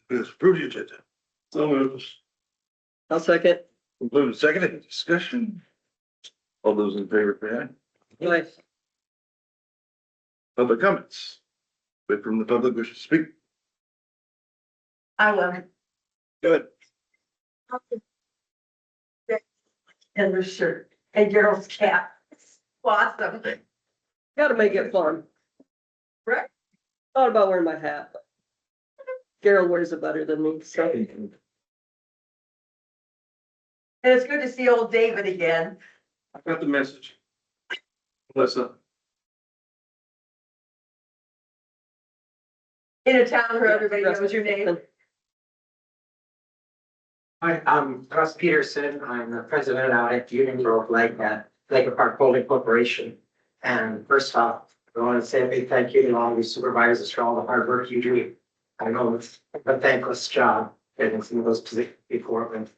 Please approve the agenda. So moved. I'll second. Moving and second, any discussion? All those in favor, say aye. Nice. Public comments. Wait from the public wish to speak. I will. Good. And the shirt and girl's cap. Awesome. Gotta make it fun. Right. Thought about wearing my hat, but Gerald wears it better than me, so. And it's good to see old David again. I got the message. Melissa. In a town where everybody knows your name. Hi, I'm Russ Peterson. I'm the president out at Union Grove Lake at Lake Park Holding Corporation. And first off, I want to say a big thank you to all the supervisors for all the hard work you do. I know it's a thankless job getting some of those positions before, but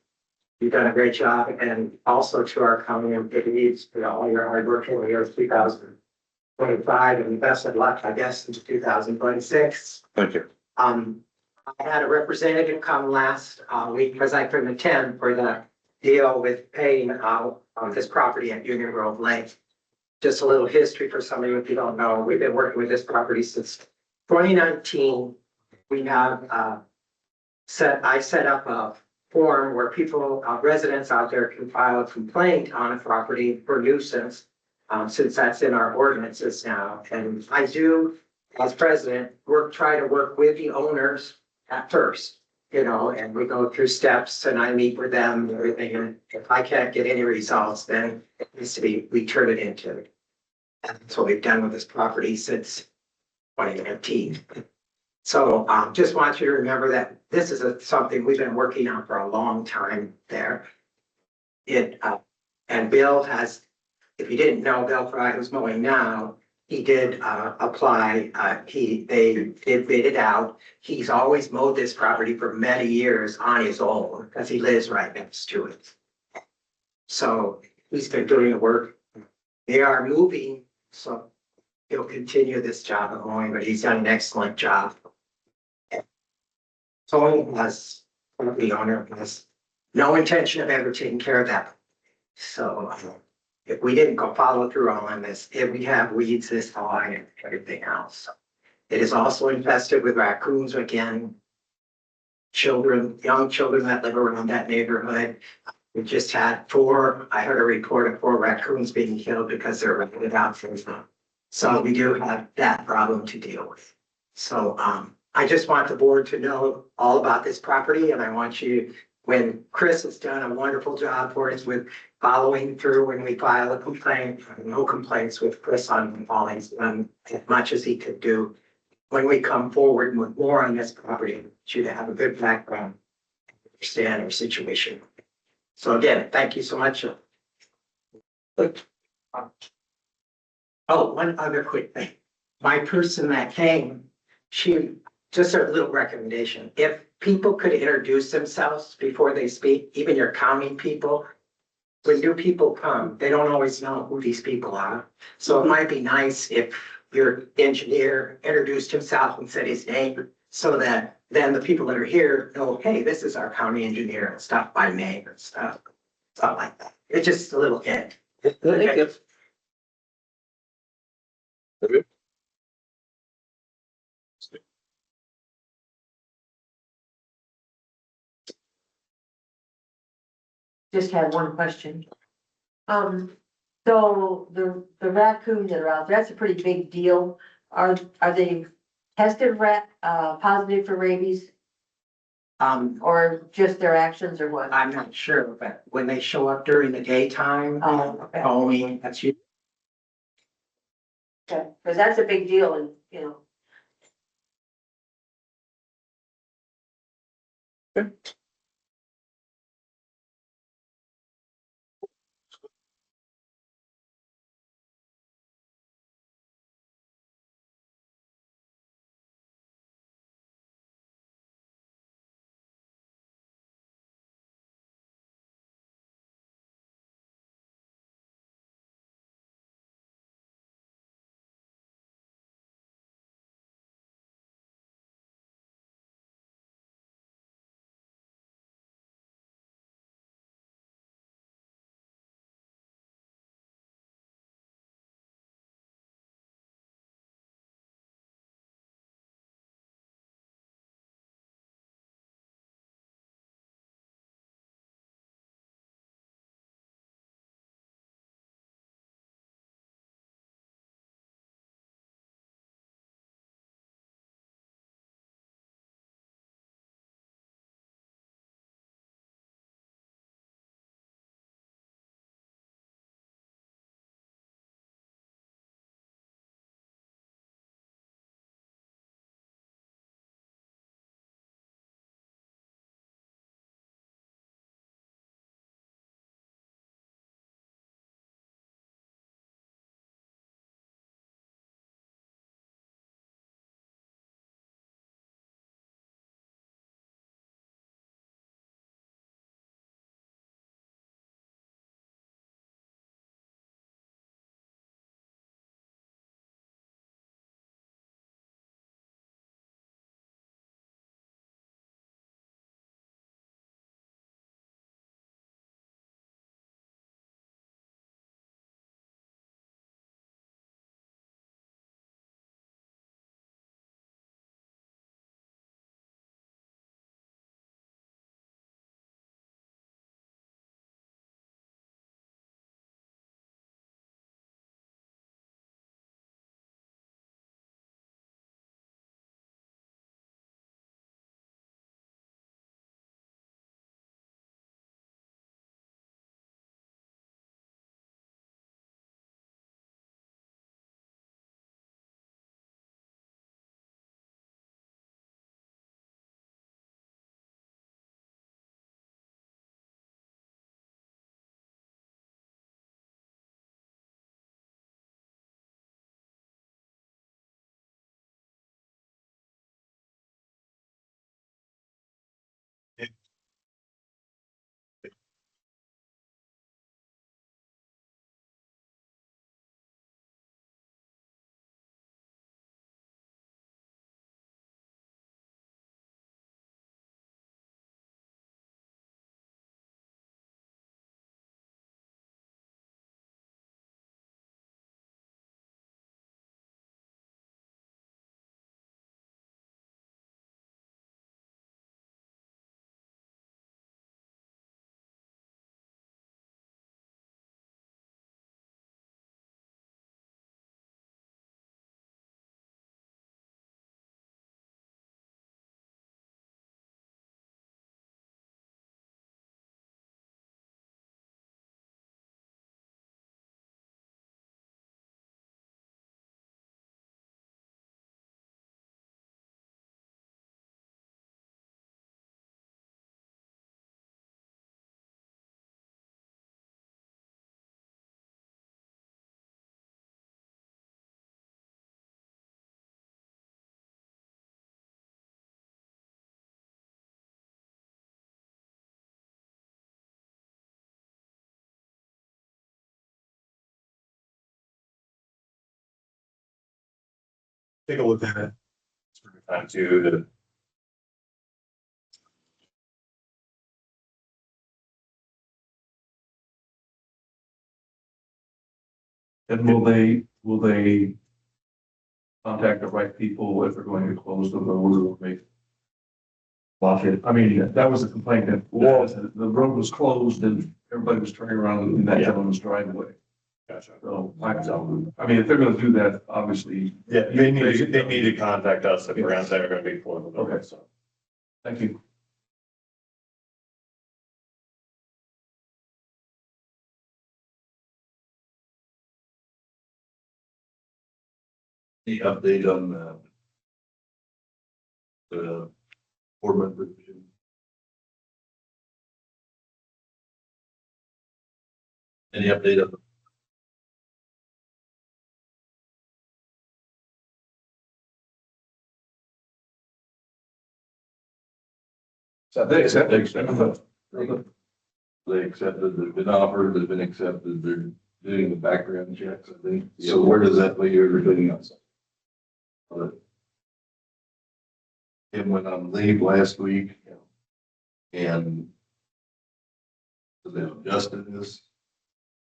you've done a great job. And also to our county employees for all your hard work in the year 2025 and best of luck, I guess, into 2026. Thank you. I had a representative come last week because I couldn't attend for the deal with paying out on this property at Union Grove Lake. Just a little history for somebody if you don't know. We've been working with this property since 2019. We have I set up a form where people, residents out there can file a complaint on a property for nuisance, since that's in our ordinances now. And I do, as president, try to work with the owners at first, and we go through steps and I meet with them and everything. And if I can't get any results, then it needs to be, we turn it into. And that's what we've done with this property since 2019. So just want you to remember that this is something we've been working on for a long time there. And Bill has, if you didn't know, Bill Fry, who's mowing now, he did apply, they did bid it out. He's always mowed this property for many years on his own because he lives right next to it. So he's been doing the work. They are moving, so he'll continue this job of mowing, but he's done an excellent job. So the owner has no intention of ever taking care of that. So if we didn't go follow through on this, if we have weeds this high and everything else. It is also infested with raccoons again. Young children that live around that neighborhood. We just had I heard a report of 4 raccoons being killed because they're rented out for them. So we do have that problem to deal with. So I just want the board to know all about this property, and I want you, when Chris has done a wonderful job for us with following through when we file a complaint, no complaints with Chris on all he's done as much as he could do. When we come forward with more on this property, you to have a good background, understand our situation. So again, thank you so much. Oh, one other quick thing. My person that came, just a little recommendation. If people could introduce themselves before they speak, even your county people, when new people come, they don't always know who these people are. So it might be nice if your engineer introduced himself and said his name so that then the people that are here know, hey, this is our county engineer and stuff by name and stuff like that. It's just a little hint. Thank you. Just had one question. So the raccoons that are out there, that's a pretty big deal. Are they tested positive for rabies or just their actions or what? I'm not sure, but when they show up during the daytime, Okay. foaming, that's you. Okay, because that's a big deal and, Okay. take a look at it. It's pretty time to. And will they contact the right people if they're going to close the road or make? Block it? I mean, that was a complaint that the road was closed and everybody was turning around in that gentleman's driveway. Gotcha. So, I mean, if they're gonna do that, obviously. Yeah, they need to contact us if we're gonna say we're gonna be for them. Okay, so, thank you. Any update on the board member division? Any update on? So they accept They it. accepted, they've been offered, they've been accepted, they're doing the background checks, I think. So where does that leave everything else? Kim went on leave last week. And so then Justin is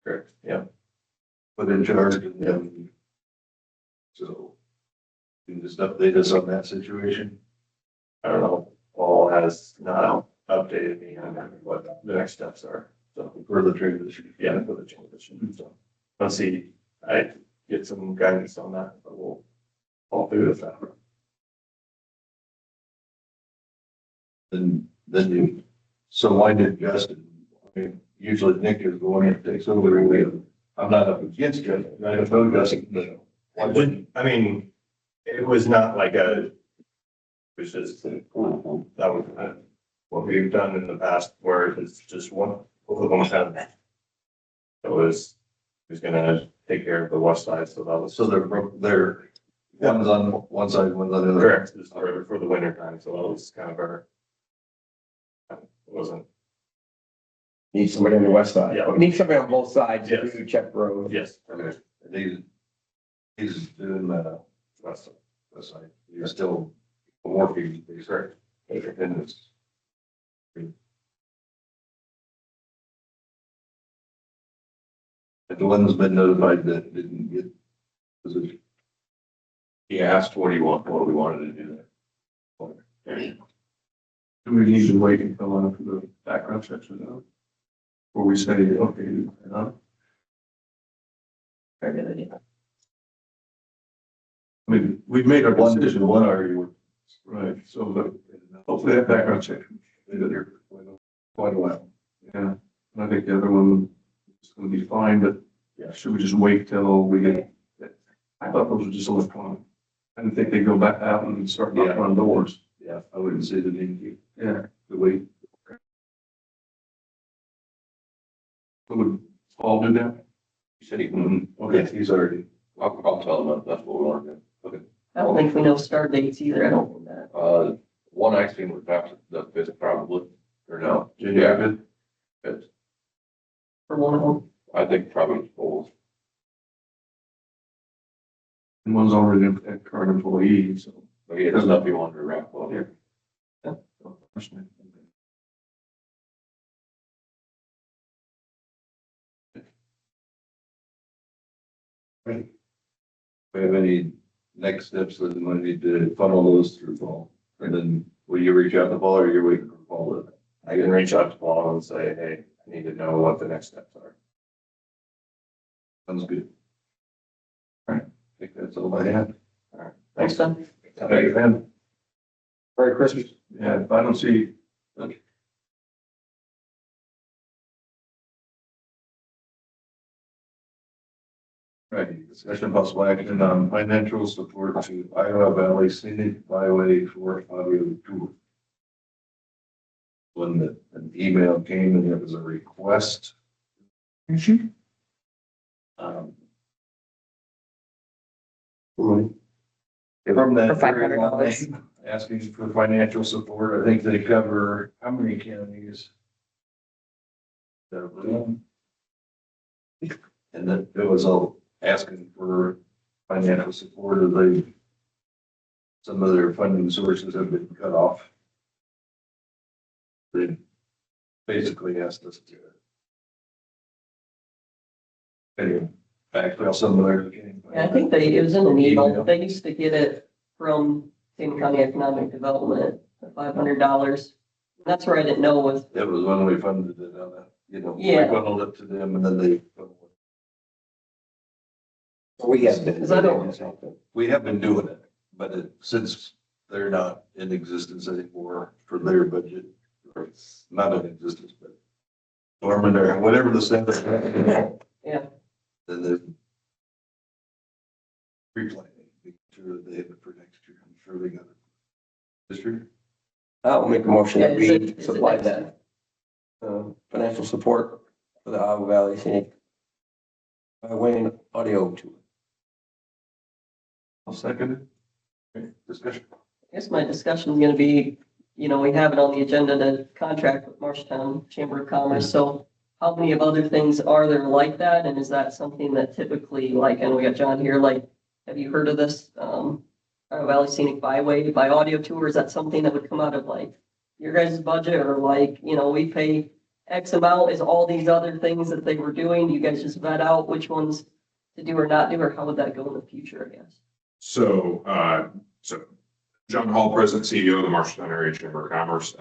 Correct, yeah. put in charge and then. So. You can just update us on that situation. I don't know, Paul has not updated me on what the next steps are, so. For the transition. Yeah, for the transition, so. Let's see, I get some guidance on that, but we'll all through with that. Then you, so why did Justin, I mean, usually Nick is the one that takes over. I'm not up against Justin, I don't know Justin, but I wouldn't, I mean, it was not like it was just, that was what we've done in the past where it's just both of them kind of. It was, he was gonna take care of the west side, so that was. so they're, one's on one side, one's on the other. Correct, just for the winter time, so that was kind of our. It wasn't, Need somebody on the west side. Yeah. Need somebody on both sides Yes. to check road. yes, Okay, and he's doing west side. the side, he's still working, he's Correct. in this. And the one that's been notified that didn't get position. He asked what we wanted to do there. Do we need to wait until after the background checks are done? Before we say, okay, Very good idea. I mean, we've made our One decision. one argument. Right, so hopefully that background check, Been there for quite a while. yeah, and I think the other one is gonna be fine, but yeah, should we just wait till we get? I thought those were just electronic. I didn't think they'd go back out and start knocking on doors. Yeah, I wouldn't say the need Yeah. to wait. So would Paul do that? He said he wouldn't. Okay, he's already. I'll tell him that's what we want to do. Okay. I don't think we know start dates either. I don't know that. One I seen was after the fifth probably, or no? January Fifth. For one of them. I think probably both. And one's already a current employee, so. But yeah, there's nothing you want to wrap up here. Right. We have any next steps that we need to funnel those through Paul? And then will you reach out to Paul or you're waiting for Paul to? I can reach out to Paul and say, hey, I need to know what the next steps are. Sounds good. All right, I think that's all I have. Thanks, Ben. Thank you, Ben. Merry Christmas. Yeah, if I don't see. Right, discussion possible action on financial support to Iowa Valley Scenic Byway for audio tour. When an email came and it was a request. From that For very $500. line, asking for financial support, I think they cover how many counties? And then it was all asking for financial support, or they some of their funding sources have been cut off. They basically asked us to. Anyway, backfill some of their. Yeah, I think it was in an email, they used to get it from Tama County Economic Development, the $500. That's where I didn't know was, That was when we funded it, you know, we Yeah. funneled it to them and then they. We have been. Because I don't- We have been doing it, but since they're not in existence anymore for their budget, or it's not in existence, but dormant or whatever the status. Yeah. Then the replanning, making sure that they have it for next year. I'm sure they got it this year. I'll make a motion that Yeah, is we it supply next that, financial support for the Iowa Valley Scenic Byway audio tour. I'll second it. Okay, discussion. I guess my discussion is gonna be, you know, we have it on the agenda to contract with Marshtown Chamber of Commerce, so how many of other things are there like that, and is that something that typically, like, and we got John here, like, have you heard of this, Valley Scenic Byway by audio tour, is that something that would come out of like your guys' budget, or like, you know, we pay X amount, is all these other things that they were doing, you guys just vet out which ones to do or not do, or how would that go in the future, I guess? So, John Hall, President, CEO of the Marshalltown Area Chamber of Commerce.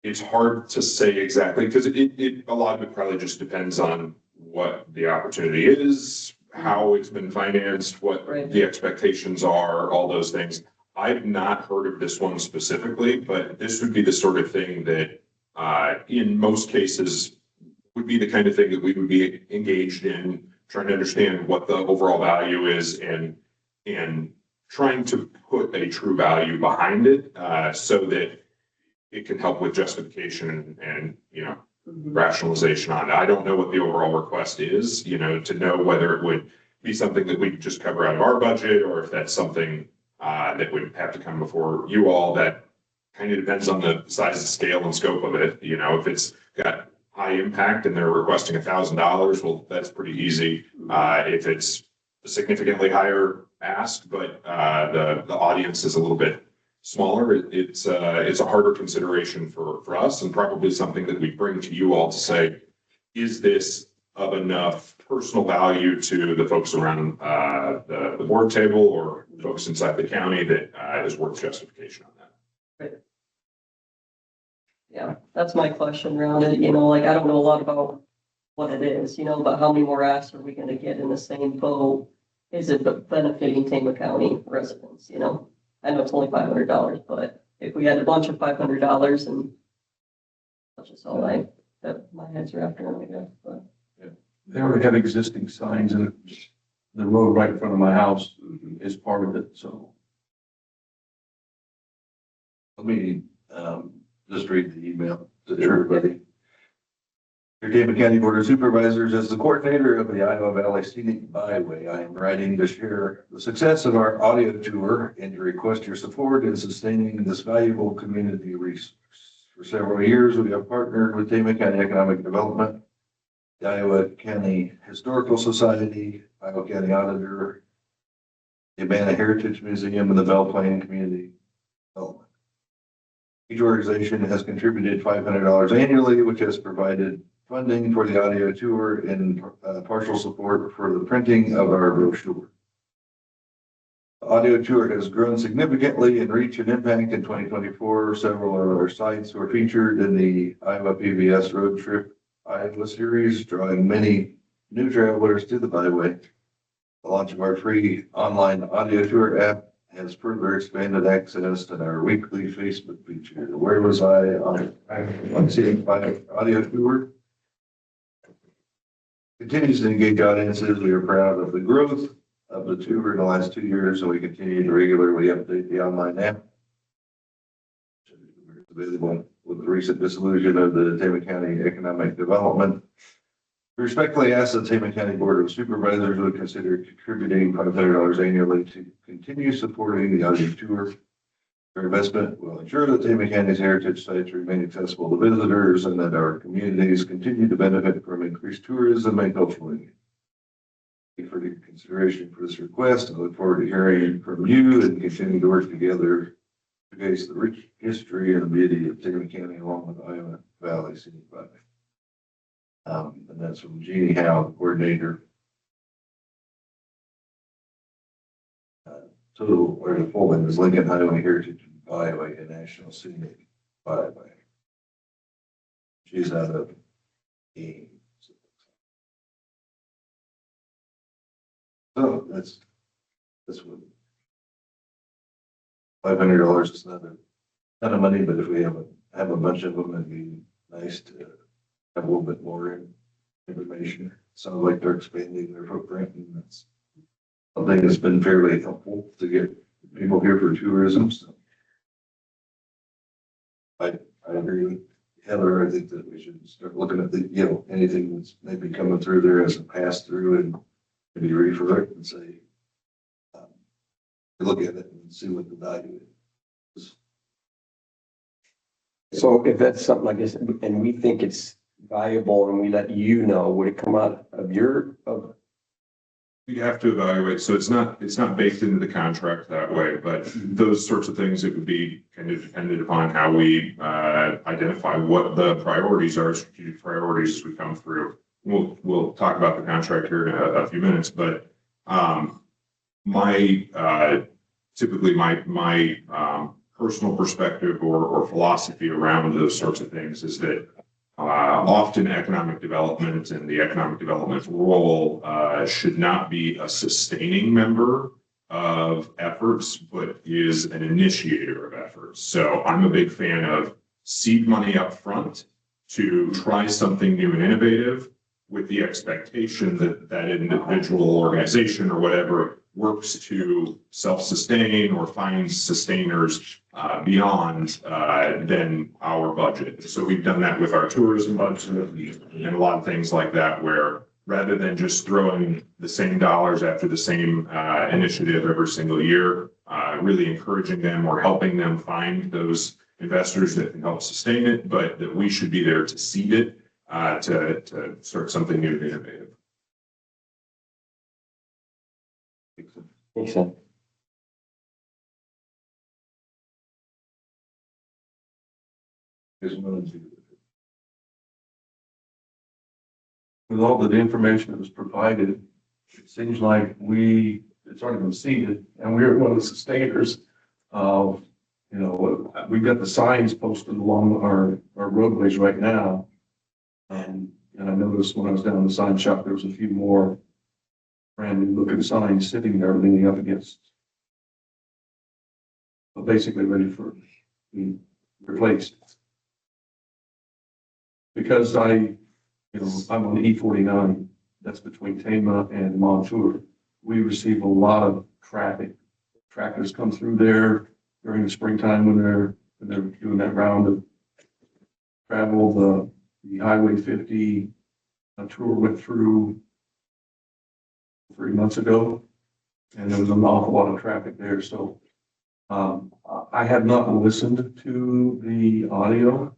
It's hard to say exactly because a lot of it probably just depends on what the opportunity is, how it's been financed, what Right. the expectations are, all those things. I've not heard of this one specifically, but this would be the sort of thing that, in most cases, would be the kind of thing that we would be engaged in, trying to understand what the overall value is and trying to put a true value behind it, so that it can help with justification and, you know, rationalization on it. I don't know what the overall request is, you know, to know whether it would be something that we could just cover out of our budget, or if that's something that would have to come before you all. That kind of depends on the size, scale, and scope of it. You know, if it's got high impact and they're requesting $1,000, well, that's pretty easy. If it's a significantly higher ask, but the audience is a little bit smaller, it's a harder consideration for us, and probably something that we bring to you all to say, is this of enough personal value to the folks around the board table or folks inside the county that is worth justification on that? Yeah, that's my question around it, you know, like, I don't know a lot about what it is, you know, but how many more asks are we gonna get in the same boat? Is it benefiting Tama County residents, you know? I know it's only $500, but if we had a bunch of $500 and that's just all that my head's wrapped around, I guess, but. They already have existing signs and the road right in front of my house is part of it, so. Let me, just read the email to everybody. Dear Tama County Board of Supervisors, as the coordinator of the Iowa Valley Scenic Byway, I am writing to share the success of our audio tour and to request your support in sustaining this valuable community resource. For several years, we have partnered with Tama County Economic Development, the Iowa County Historical Society, Iowa County Auditor, the Urbana Heritage Museum, and the Belle Plaine Community Development. Each organization has contributed $500 annually, which has provided funding for the audio tour and partial support for the printing of our brochure. The audio tour has grown significantly in reach and impact in 2024. Several of our sites were featured in the Iowa PBS Road Trip Iowa series, drawing many new travelers to the byway. The launch of our free online audio tour app has further expanded access to our weekly Facebook feature, Where Was I on Scenic Byway audio tour. Continues to engage audiences. We are proud of the growth of the tour in the last 2 years, and we continue to regularly update the online app. Available with the recent dissolution of the Tama County Economic Development. We respectfully ask the Tama County Board of Supervisors would consider contributing $500 annually to continue supporting the audio tour. Our investment will ensure that Tama County's heritage sites remain accessible to visitors and that our communities continue to benefit from increased tourism and cultural engagement. Thank you for the consideration for this request. I look forward to hearing from you and continuing to work together to face the rich history and beauty of Tama County along with Iowa Valley Scenic Byway. And that's from Jeannie Howe, the coordinator. Total, or the full name is Lincoln Highway Heritage Byway and National Scenic Byway. She's out of Ames. So that's what. $500 is not a ton of money, but if we have a bunch of them, it'd be nice to have a little bit more information. Sounds like they're expanding their footprint, and that's something that's been fairly helpful to get people here for tourism. So I agree with Heather. I think that we should start looking at anything that's maybe coming through there as a pass through and maybe refer it and say, look at it and see what the value is. So if that's something like this, and we think it's valuable and we let you know, would it come out of We have to evaluate, so it's not baked into the contract that way, but those sorts of things, it would be kind of dependent upon how we identify what the priorities are, strategic priorities as we come through. We'll talk about the contract here in a few minutes, but typically my personal perspective or philosophy around those sorts of things is that often economic development and the economic development role should not be a sustaining member of efforts, but is an initiator of efforts. So I'm a big fan of seed money up front to try something new and innovative with the expectation that that individual organization or whatever works to self-sustain or find sustainers beyond than our budget. So we've done that with our tourism budget and a lot of things like that, where rather than just throwing the same dollars after the same initiative every single year, really encouraging them or helping them find those investors that can help sustain it, but that we should be there to seed it, to start something new and innovative. makes sense? With all the information that was provided, it seems like it's already been seeded, and we're one of the sustainers of, we've got the signs posted along our roadways right now. And I noticed when I was down in the sign shop, there was a few more brand new looking signs sitting there leaning up against. But basically ready for being replaced. Because I'm on the E49, that's between Tama and Montour. We receive a lot of traffic. Tractors come through there during the springtime when they're doing that round of travel. The Highway 50 tour went through 3 months ago, and there was an awful lot of traffic there. So I have not listened to the audio,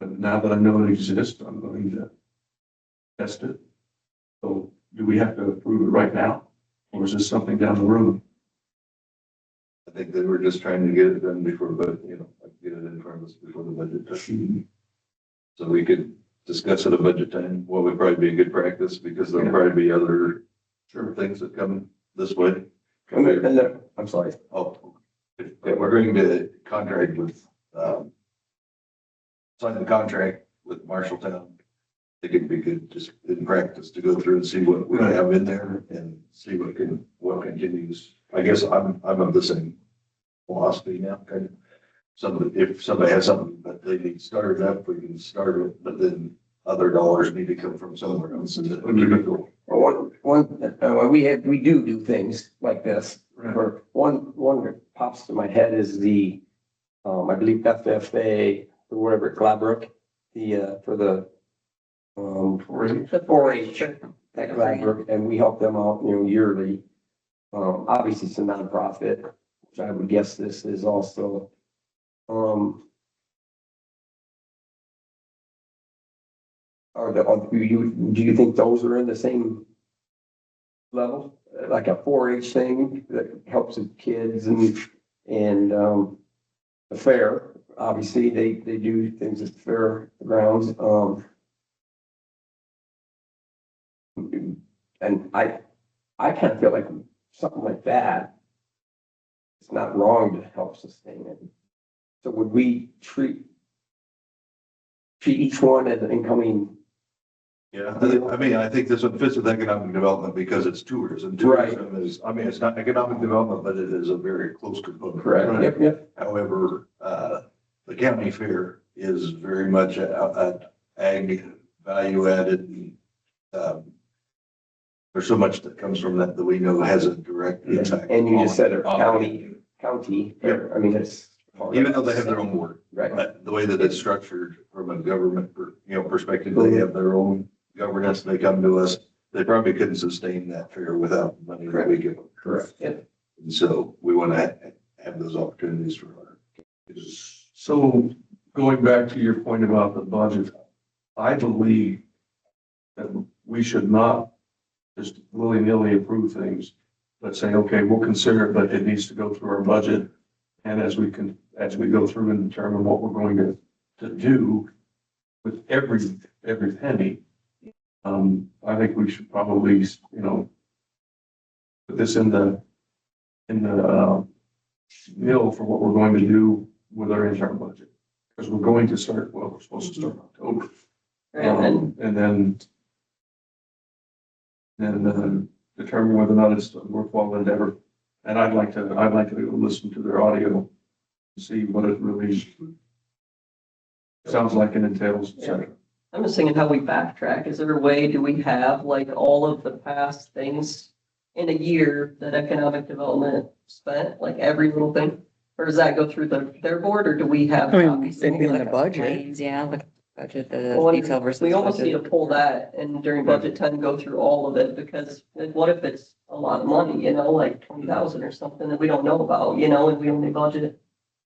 but now that I know it exists, I'm going to test it. So do we have to approve it right now, or is this something down the road? I think that we're just trying to get it done before, but get it in front of us before the budget time. So we could discuss it at budget time. What would probably be a good practice, because there'll probably be other things that come this way. I'm sorry. Oh, if we're going to contract with, sign the contract with Marshalltown, I think it'd be good just in practice to go through and see what we have in there and see what continues. I guess I'm of the same philosophy now, kind of. If somebody has something that they need started up, we can start it, but then other dollars need to come from somewhere else. And that would be cool. We do things like this. Or one that pops to my head is the, I believe FFA or whatever, Gladbrook, for the 4-H at Gladbrook, and we help them out, yearly. Obviously it's a nonprofit, which I would guess this is also. Do you think those are in the same level, like a 4-H thing that helps the kids and, the fair, obviously, they do things at the fair grounds, and I kind of feel like something like that, it's not wrong to help sustain it. So would we treat each one as an incoming? Yeah, I mean, I think this one fits with economic development because it's tourism. Right. Tourism is, I mean, it's not economic development, but it is a very close component. Correct, yep. However, the county fair is very much a ag value added. There's so much that comes from that we know has a direct impact. And you just said a on- county, fair. I mean, it's. Even though they have their own board, Right. but the way that it's structured from a government, perspective, they have their own governance. They come to us. They probably couldn't sustain that fair without money that we give them. Correct, yep. And so we want to have those opportunities for our kids. So going back to your point about the budget, I believe that we should not just willy-nilly approve things, but say, okay, we'll consider it, but it needs to go through our budget. And as we go through and determine what we're going to do with every penny, I think we should probably, put this in the mill for what we're going to do with our interim budget. Because we're going to start, well, we're supposed to start in October. And then determine whether or not it's a worthwhile endeavor. And I'd like to listen to their audio, and see what it really sounds like and entails, et cetera. I'm just thinking how we backtrack. Is there a way, do we have like all of the past things in a year that economic development spent, like every little thing? Or does that go through their board, or do we have? I mean, copies? it'd be in the Like budget. lines, yeah, the budget, the Well, detail versus We almost need budget. to pull that and during budget time, go through all of it, because what if it's a lot of money, like 20,000 or something that we don't know about, and we only budget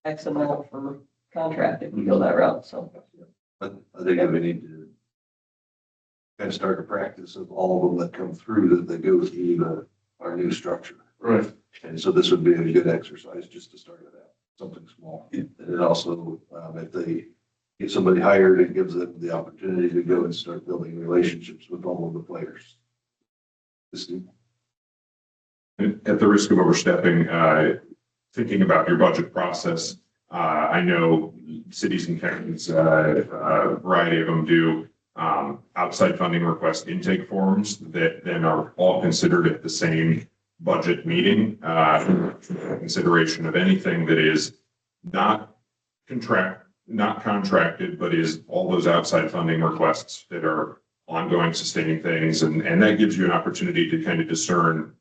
X amount for contract if we go that route, so. But I think we need to kind of start a practice of all of them that come through, that go through our new structure. Right. And so this would be a good exercise just to start it out, something small. And it also, if they get somebody hired, it gives them the opportunity to go and start building relationships with all of the players. At the risk of overstepping, thinking about your budget process, I know cities and counties, a variety of them do outside funding request intake forms that then are all considered at the same budget meeting, consideration of anything that is not contracted, but is all those outside funding requests that are ongoing sustaining things. And that gives you an opportunity to kind of discern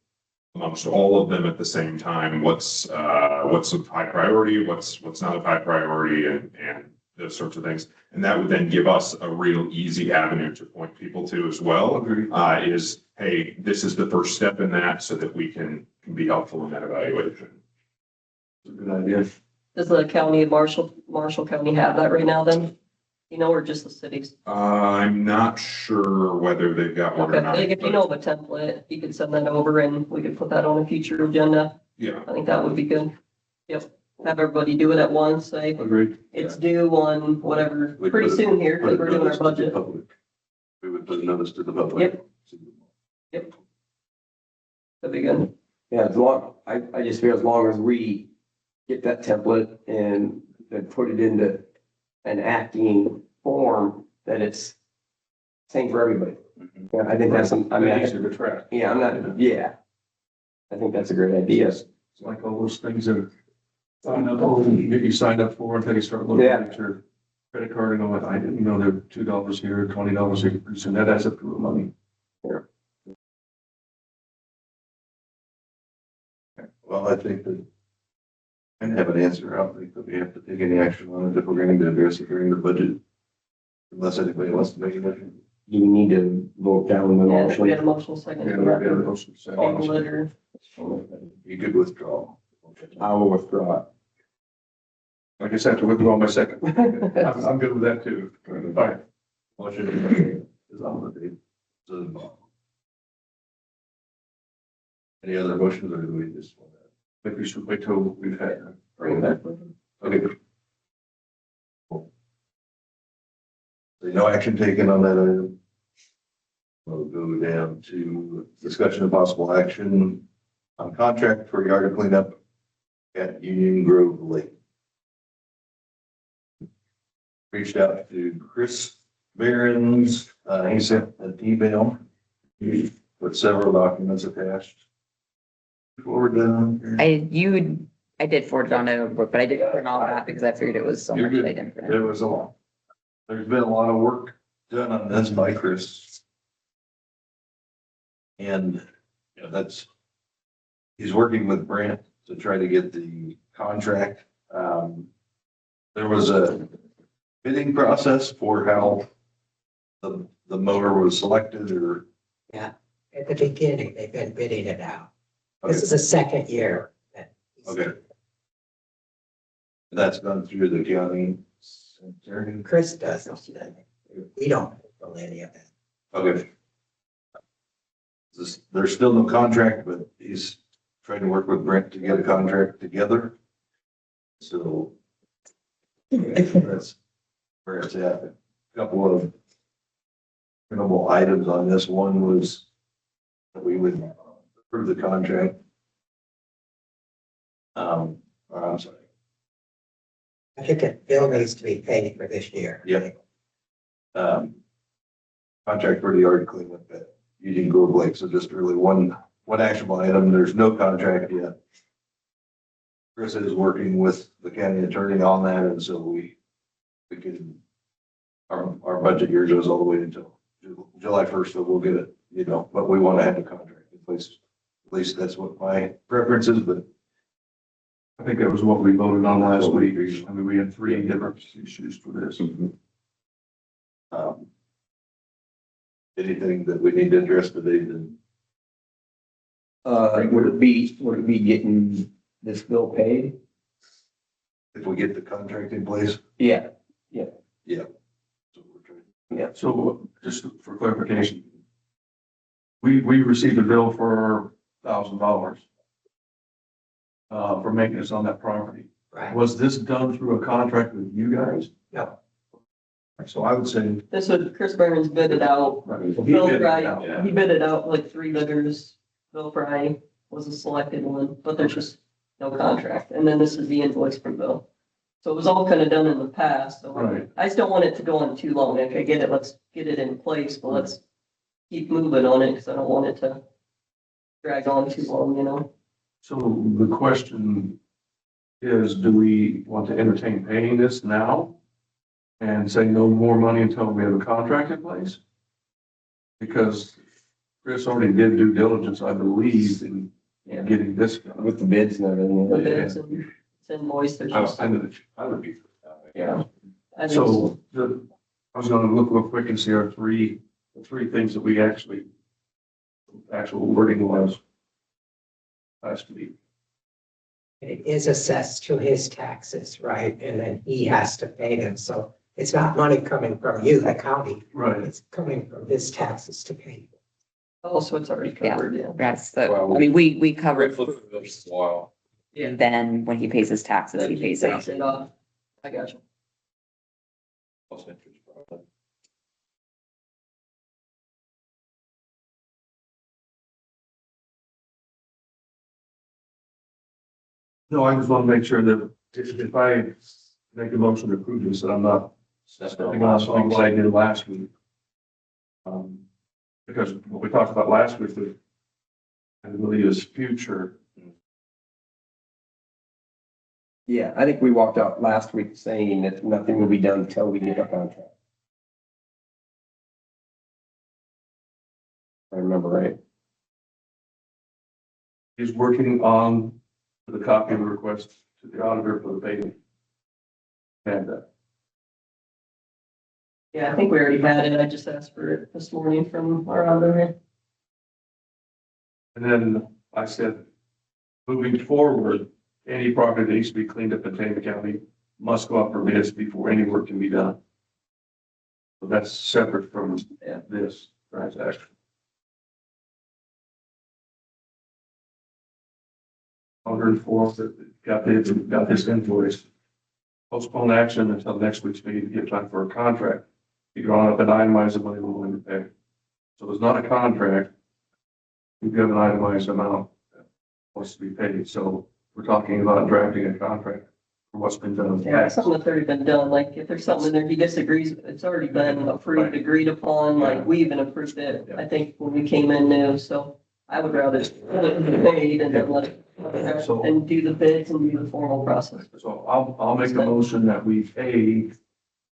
amongst all of them at the same time, what's a high priority, what's not a high priority, and those sorts of things. And that would then give us a real easy avenue to point people to as well, is, hey, this is the first step in that, so that we can be helpful in that evaluation. It's a good idea. Does the county of Marshall County have that right now then? Or just the cities? I'm not sure whether they've got one or Okay, not. like if you know of a template, you could send that over and we could put that on a future agenda. Yeah, I think that would be good. Yep, have everybody do it at once, say Agreed. it's due on whatever, We pretty put- soon here, Put because a we're doing our notice to the budget. public. We would put a notice to the public. Yep. That'd be good. Yeah, I just feel as long as we get that template and then put it into an acting form, that it's same for everybody. Yeah, I think that's, Easier to track. yeah, I think that's a great idea. It's like all those things that get you signed up for, and then you start looking at your credit card and going, I didn't know there were $2 here, $20 here, pretty soon that adds up to real money. Well, I think that I have an answer. I don't think that we have to take any action on it if we're going to address it during the budget. Unless anybody wants to make a motion. Do we need to vote down the Yeah, we had a motion? motion second. Yeah, for we that. got a motion to Table second. it or- You could withdraw. I will withdraw it. I just have to withdraw my second. I'm good with that too. Fine. Motion is on the table. So Any other motions or do we just want to? I think we should wait till we've had. Bring it back with them. Okay. Cool. So no action taken on that item. We'll go down to discussion of possible action on contract for yard cleanup at Union Grove Lake. Reached out to Chris Barron's, he sent an email with several documents attached. Forward down. I did forward it on to Brooke, but I didn't print all of that because I figured it was so You're much that good. I didn't print. There was a lot. There's been a lot of work done on this by Chris. And, you know, he's working with Brant to try to get the contract. There was a bidding process for how the mower was selected or. At the beginning, they've been bidding it out. Okay. This is the second year. that he's- Okay. That's gone through the county. Chris does, we don't know any of that. Okay. There's still no contract, but he's trying to work with Brent to get a contract together. So that's where it's at. A couple of printable items on this. One was that we would approve the contract. I'm sorry. I think that bill needs to be paid for this year. Yeah. Contract for the yard cleanup at Union Grove Lake. So just really one actionable item. There's no contract yet. Chris is working with the county attorney on that, and so we can, our budget year goes all the way until July 1st, so we'll get it, you know, but we want to have a contract in place. At least that's what my preference is, but I think that was what we voted on last week. I mean, we had 3 different issues for this. anything that we need to address today, then Would it be getting this bill paid? if we get the contract in place. Yeah, So we're trying- So just for clarification, we received a bill for $1,000 for maintenance on that property. Right. Was this done through a contract with you guys? No. So I would say. This would, Chris Burns bid it out. He Bill did it Fry, out. he bid it out like 3 bidders. Bill Fry was a selected one, but there's just no contract. And then this is the invoice from Bill. So it was all kind of done in the past. So Right. I just don't want it to go on too long. If I get it, let's get it in place, but let's keep moving on it because I don't want it to drag on too long, you know? So the question is, do we want to entertain paying this now? And say no more money until we have a contract in place? Because Chris already did due diligence, I believe, in getting this done. with the bids and everything. The bids and it's invoice, there's just, I would be. yeah. I think So I was gonna look real quick and see the three things that we actual wording was last week. It is assessed to his taxes, right? And then he has to pay them. So it's not money coming from you, the county. Right. It's coming from his taxes to pay. also it's already Yeah. covered, yeah. That's the, I mean, we covered, Wow. and then when he pays his taxes, he pays it. Takes it off. I got you. No, I just want to make sure that if I make a motion to approve this, that I'm not stepping on something that I did last week. Because what we talked about last week, I believe is future. Yeah, I think we walked out last week saying that nothing will be done until we get a contract. I remember right. He's working on the copy of the request to the auditor for the payment. And Yeah, I think we already had it. I just asked for it this morning from our auditor. and then I said, moving forward, any property that needs to be cleaned up in Tama County must go up for bids before any work can be done. So that's separate from this transaction. 104 that got this invoice. Postpone action until next week's meeting to give time for a contract. Be drawn up and itemize the money we're willing to pay. So there's not a contract. We've got an itemized amount that wants to be paid. So we're talking about drafting a contract for what's been done in the Yeah, past. something that's already been done, like if there's something in there he disagrees, with, it's already been approved, agreed upon, like we even approved it, I think, when we came in new, so I would rather let it be paid and then let it, and do the bids and do the formal process. So I'll make a motion that we pay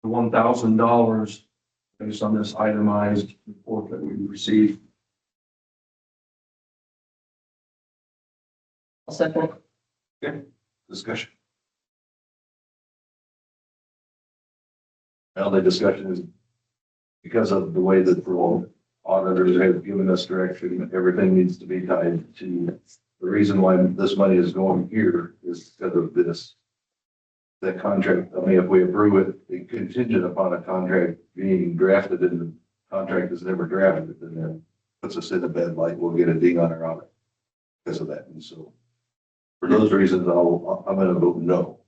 the $1,000 based on this itemized report that we received. I'll second it. Discussion. Now the discussion is because of the way that the auditors have given us direction, everything needs to be tied to the reason why this money is going here is because of this. That contract, I mean, if we approve it, it contingent upon a contract being drafted and the contract is never drafted, then that puts us in a bad light. We'll get a ding on our audit because of that. And so for those reasons, I'm going to vote no.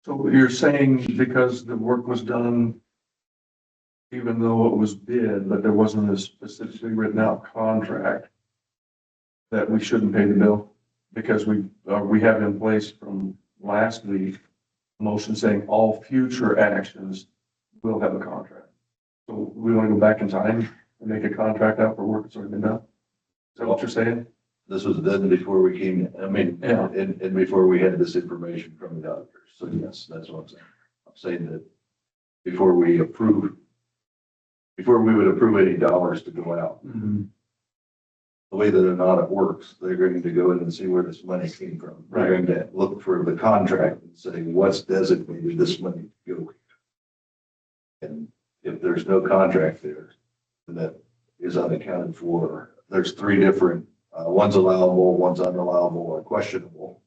So you're saying because the work was done, even though it was bid, but there wasn't a specifically written out contract, that we shouldn't pay the bill? Because we have in place from last week, a motion saying all future actions will have a contract. So we want to go back in time and make a contract out for work that's already been done? Is that what you're saying? This was done before we came, I mean, Yeah. and before we had this information from the auditors. So yes, that's what I'm saying. I'm saying that before we would approve any dollars to go out, the way that an audit works, they're going to go in and see where this money came from. They're going to look for the contract and say, what's designated this money to go. And if there's no contract there, then that is unaccounted for. There's three different, one's allowable, one's unallowable, or questionable.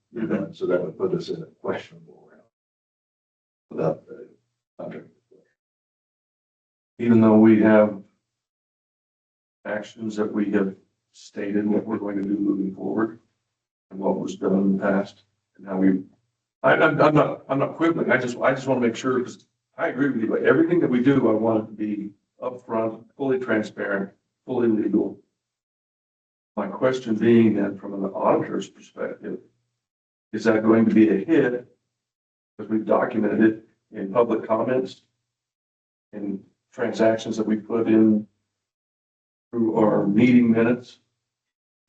So that would put us in a questionable round without the contract. Even though we have actions that we have stated what we're going to do moving forward and what was done in the past and how I'm not quibbling. I just want to make sure, because I agree with you, but everything that we do, I want it to be upfront, fully transparent, fully legal. My question being then from an auditor's perspective, is that going to be a hit? Because we've documented it in public comments, in transactions that we put in through our meeting minutes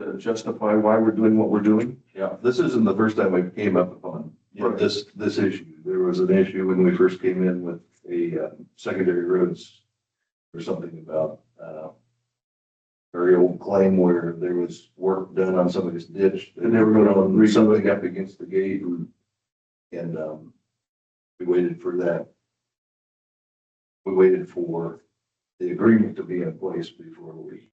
to justify why we're doing what we're doing. Yeah, this isn't the first time we came up upon this issue. There was an issue when we first came in with a secondary roads or something about very old claim where there was work done on somebody's ditch. And they were going to read something up against the gate and we waited for that. We waited for the agreement to be in place before we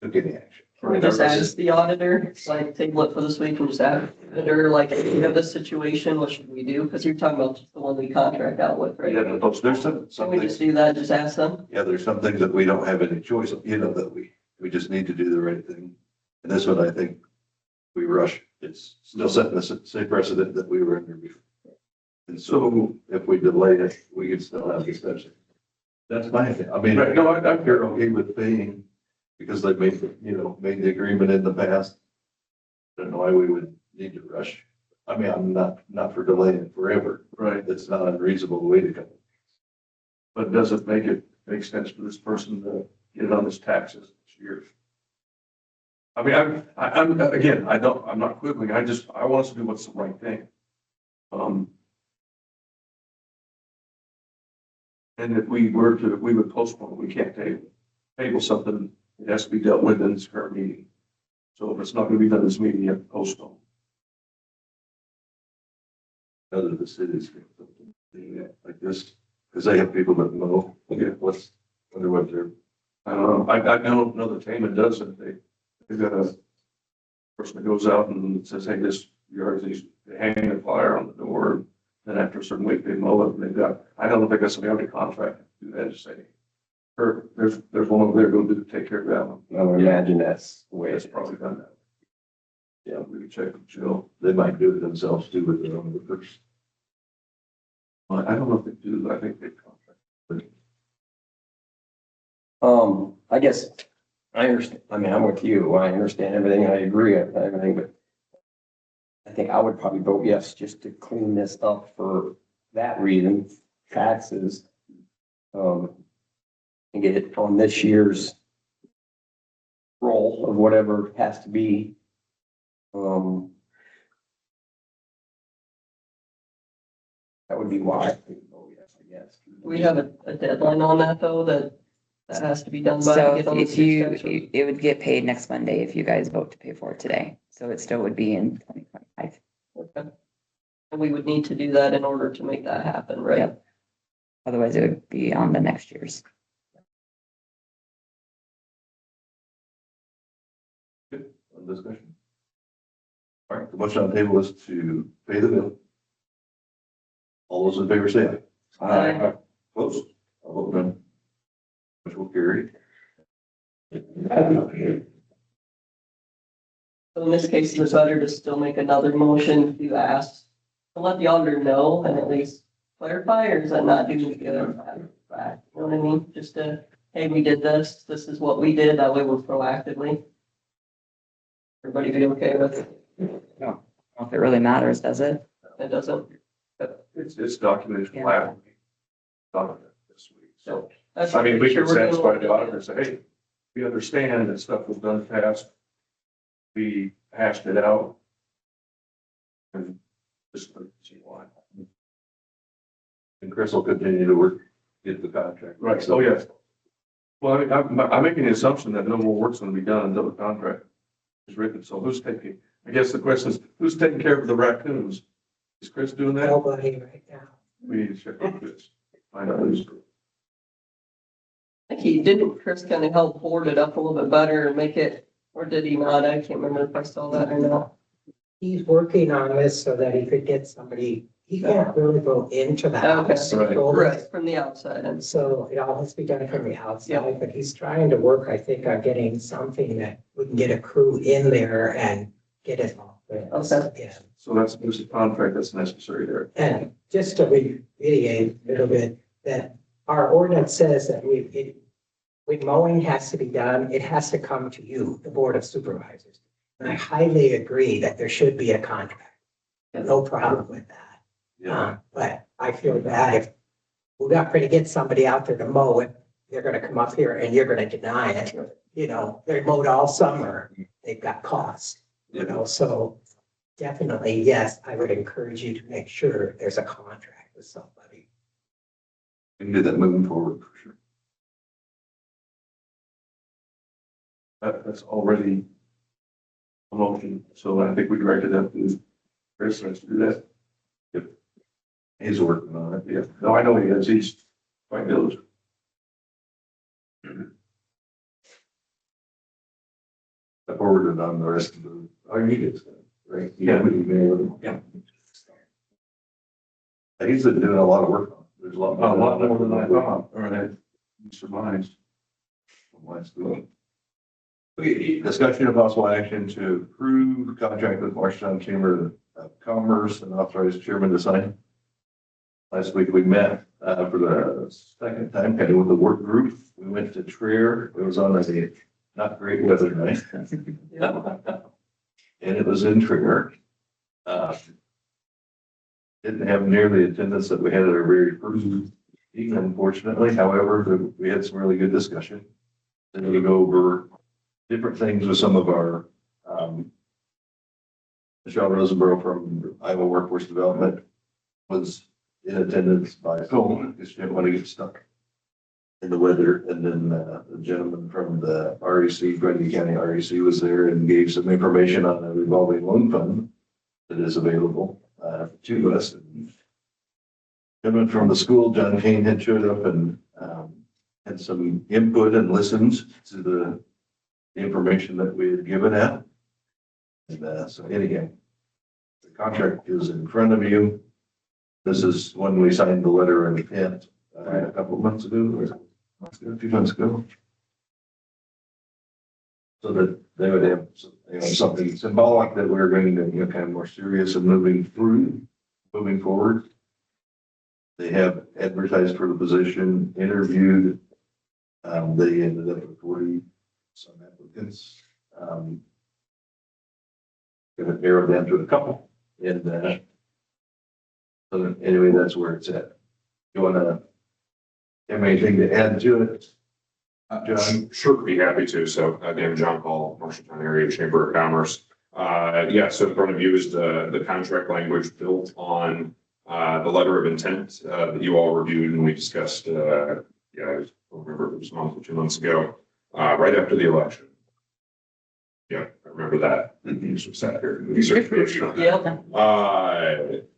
took any action. Can we just ask the auditor, like, table it for this week and just ask the auditor, like, if we have this situation, what should we do? Because you're talking about just the one we contract out with, right? Yeah, but there's some Can we things, just do that, just ask them? yeah, there's some things that we don't have any choice, that we just need to do the right thing. And this one, I think we rush. It's still setting the same precedent that we were under before. And so if we delay it, we could still have discussion. That's my opinion. I mean, Right. No, I'm you're okay with paying because they made the agreement in the past. I don't know why we would need to rush. I mean, I'm not for delaying it forever. Right. It's not an unreasonable way to go. But does it make sense for this person to get it on his taxes this year? I mean, I'm not quibbling. I want us to do what's the right thing. And if we would postpone, we can't table something, it has to be dealt with in this current meeting. So if it's not going to be done this meeting, you have to postpone. Other the cities like this, because they have people that know. Wonder what they're. I don't know. I know that Tama does it. They've got a person that goes out and says, hey, this yard is hanging a flyer on the door. Then after a certain week, they mow it and I don't know if they got somebody on the contract to do that, just say, there's one over there, go take care of that one. I would imagine that's the way That's it's probably done that. Yeah, we can check with Jill. They might do it themselves too with their own workers. Well, I don't know if they do, I think they contract. I guess I understand, I mean, I'm with you. I understand everything. I agree with everything, but I think I would probably vote yes, just to clean this up for that reason, taxes. And get it on this year's roll of whatever has to be. That would be why I would vote yes, I guess. Do we have a deadline on that though, that has to be done by? So to get on the if you, extension? it would get paid next Monday if you guys vote to pay for it today. So it still would be in 2025. Okay. And we would need to do that in order to make that happen, right? Yep. Otherwise it would be on the next year's. On discussion. All right, the motion on the table is to pay the bill. All those in favor say aye. Aye. Opposed? I'll vote no. Which will carry. So in this case, it's better to still make another motion if you ask, to let the auditor know and at least clarify, or is that not doing good? Right, you know what I mean? Just to, hey, we did this, this is what we did, that way we're proactively. Everybody be okay with it? I don't know if it really matters, does it? It doesn't? It's documented from last week. Documented this week, so. That's- I mean, we sure can we're doing satisfy what the we auditor and say, hey, we understand that stuff was done fast. We hashed it out. And just to see why. And Chris will continue to work, get the contract. Right, oh, yes. Well, I mean, I'm making the assumption that no more work's gonna be done until the contract is written, so who's taking, I guess the question is, who's taking care of the raccoons? Is Chris doing that? Nobody right now. We need to check on this. Find out who's. I think he didn't, Chris kind of help board it up a little bit better and make it, or did he not? I can't remember if I saw that or not. He's working on this so that he could get somebody, he can't really go into the Okay. house. Right. Right, from the outside. And so it all has to be done from the outside, but he's trying to work, I think, on getting something that we can get a crew in there and get it all. Okay. Yeah. So that's, there's a contract that's necessary there. And just to reiterate a little bit, that our ordinance says that when mowing has to be done, it has to come to you, the Board of Supervisors. And I highly agree that there should be a contract. No problem with that. Yeah, But I feel bad if we're not going to get somebody out there to mow it, they're going to come up here and you're going to deny it. You know, they're mowed all summer. They've got costs, you know, so definitely, yes, I would encourage you to make sure there's a contract with somebody. we can do that moving forward for sure. That's already a motion, so I think we directed that to Chris, let's do that. He's working on it. Yeah, no, I know he is, he's quite diligent. I forwarded on the rest of the, you get stuff, right? Yeah. Yeah. He's been doing a lot of work on it. There's a lot. A lot more than I thought, or that surmised. Last week. Okay, discussion of possible action to approve contract with Marshtown Chamber of Commerce and authorize chairman to sign. Last week we met for the second time, kind of with the work group. We went to Trier. It was on a not great weather night. And it was in Trier. Didn't have nearly the attendance that we had at our very first meeting, unfortunately. However, we had some really good discussion. Then we go over different things with some of our, Michelle Rosenborough from Iowa Workforce Development was in attendance by phone because she didn't want to get stuck in the weather. And then the gentleman from the REC, Grundy County REC was there and gave some information on the revolving loan fund that is available to us. And gentleman from the school, John Kane, had showed up and had some input and listened to the information that we had given out. And so anyhow, the contract is in front of you. This is when we signed the letter of intent a couple of months ago, or a few months ago. so that they would have, something symbolic that we're going to, kind of more serious and moving forward. They have advertised for the position, interviewed. They ended up with 40 some applicants. Gonna narrow down to a couple, and so anyway, that's where it's at. You wanna have anything to add to it? John? Sure, be happy to. So again, John Paul, Marshalltown Area Chamber of Commerce. Yeah, so in front of you is the contract language built on the letter of intent that you all reviewed and we discussed, yeah, I don't remember if it was a month or 2 months ago, right after the election. Yeah, I remember that. You sat here. Yeah.